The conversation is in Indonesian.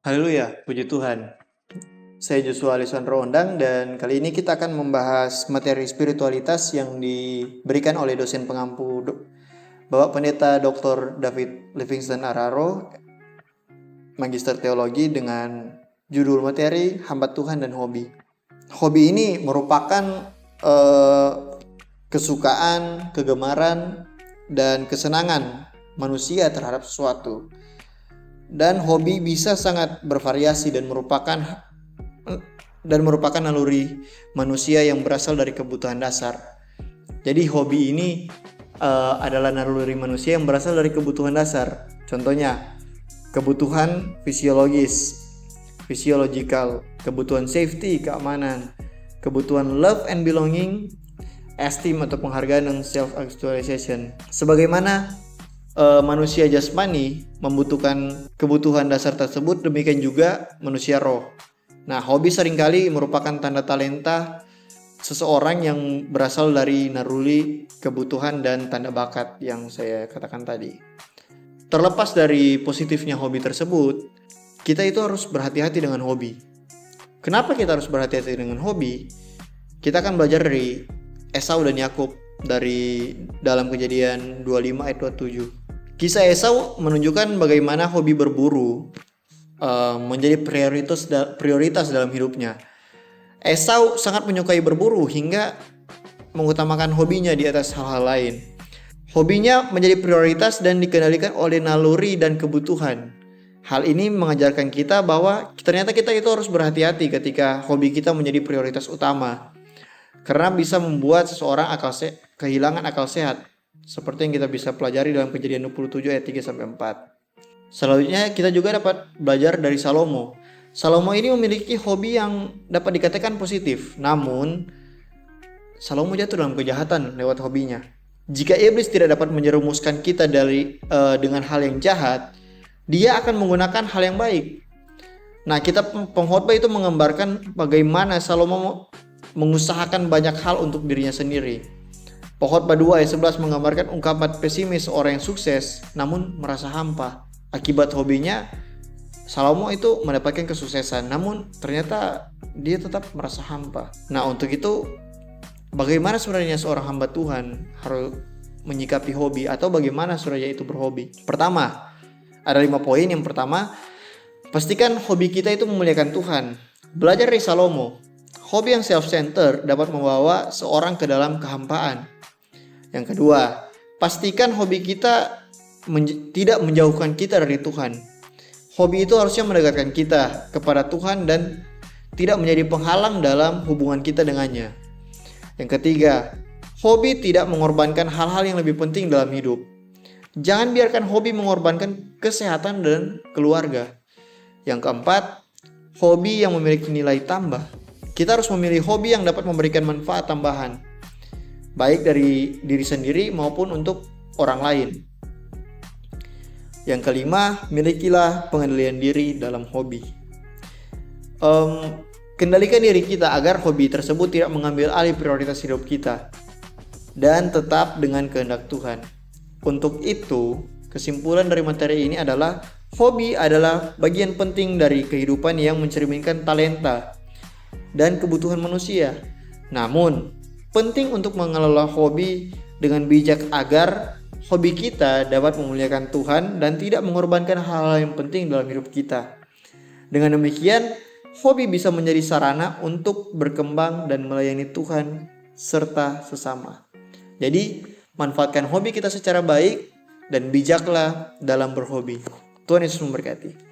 Haleluya, puji Tuhan. Saya Joshua Alessandro Ondang dan kali ini kita akan membahas materi spiritualitas yang diberikan oleh dosen pengampu Bapak Pendeta Dr. David Livingstone Araro, Magister Teologi dengan judul materi Hamba Tuhan dan Hobi. Hobi ini merupakan kesukaan, kegemaran, dan kesenangan manusia terhadap sesuatu. Dan hobi bisa sangat bervariasi dan merupakan naluri manusia yang berasal dari kebutuhan dasar. Jadi hobi ini adalah naluri manusia yang berasal dari kebutuhan dasar. Contohnya, kebutuhan physiological, kebutuhan safety, keamanan, kebutuhan love and belonging, esteem atau penghargaan, dan self-actualization. Sebagaimana manusia jasmani membutuhkan kebutuhan dasar tersebut, demikian juga manusia roh. Nah, hobi seringkali merupakan tanda talenta seseorang yang berasal dari naluri kebutuhan dan tanda bakat yang saya katakan tadi. Terlepas dari positifnya hobi tersebut, kita itu harus berhati-hati dengan hobi. Kenapa kita harus berhati-hati dengan hobi? Kita akan belajar dari Esau dan Yakub dari dalam Kejadian 25 ayat 27. Kisah Esau menunjukkan bagaimana hobi berburu menjadi prioritas dalam hidupnya. Esau sangat menyukai berburu hingga mengutamakan hobinya di atas hal-hal lain. Hobinya menjadi prioritas dan dikendalikan oleh naluri dan kebutuhan. Hal ini mengajarkan kita bahwa ternyata kita itu harus berhati-hati ketika hobi kita menjadi prioritas utama. Karena bisa membuat seseorang kehilangan akal sehat, seperti yang kita bisa pelajari dalam Kejadian 27 ayat 3-4. Selanjutnya kita juga dapat belajar dari Salomo. Salomo ini memiliki hobi yang dapat dikatakan positif, namun Salomo jatuh dalam kejahatan lewat hobinya. Jika iblis tidak dapat menjerumuskan kita dengan hal yang jahat, dia akan menggunakan hal yang baik. Nah, pengkhotbah itu menggambarkan bagaimana Salomo mengusahakan banyak hal untuk dirinya sendiri. Pengkhotbah 2 ayat 11 menggambarkan ungkapan pesimis seorang yang sukses namun merasa hampa. Akibat hobinya, Salomo itu mendapatkan kesuksesan, namun ternyata dia tetap merasa hampa. Nah, untuk itu bagaimana sebenarnya seorang hamba Tuhan harus menyikapi hobi, atau bagaimana sebenarnya itu berhobi? Pertama, ada 5 poin. Yang pertama, pastikan hobi kita itu memuliakan Tuhan. Belajar dari Salomo. Hobi yang self-centered dapat membawa seorang ke dalam kehampaan. Yang kedua, pastikan hobi kita tidak menjauhkan kita dari Tuhan. Hobi itu harusnya mendekatkan kita kepada Tuhan dan tidak menjadi penghalang dalam hubungan kita dengannya. Yang ketiga, hobi tidak mengorbankan hal-hal yang lebih penting dalam hidup. Jangan biarkan hobi mengorbankan kesehatan dan keluarga. Yang keempat, hobi yang memiliki nilai tambah. Kita harus memilih hobi yang dapat memberikan manfaat tambahan, baik dari diri sendiri maupun untuk orang lain. Yang kelima, milikilah pengendalian diri dalam hobi. Kendalikan diri kita agar hobi tersebut tidak mengambil alih prioritas hidup kita dan tetap dengan kehendak Tuhan. Untuk itu, kesimpulan dari materi ini adalah hobi adalah bagian penting dari kehidupan yang mencerminkan talenta dan kebutuhan manusia. Namun, penting untuk mengelola hobi dengan bijak agar hobi kita dapat memuliakan Tuhan dan tidak mengorbankan hal-hal yang penting dalam hidup kita. Dengan demikian, hobi bisa menjadi sarana untuk berkembang dan melayani Tuhan serta sesama. Jadi, manfaatkan hobi kita secara baik dan bijaklah dalam berhobi. Tuhan Yesus memberkati.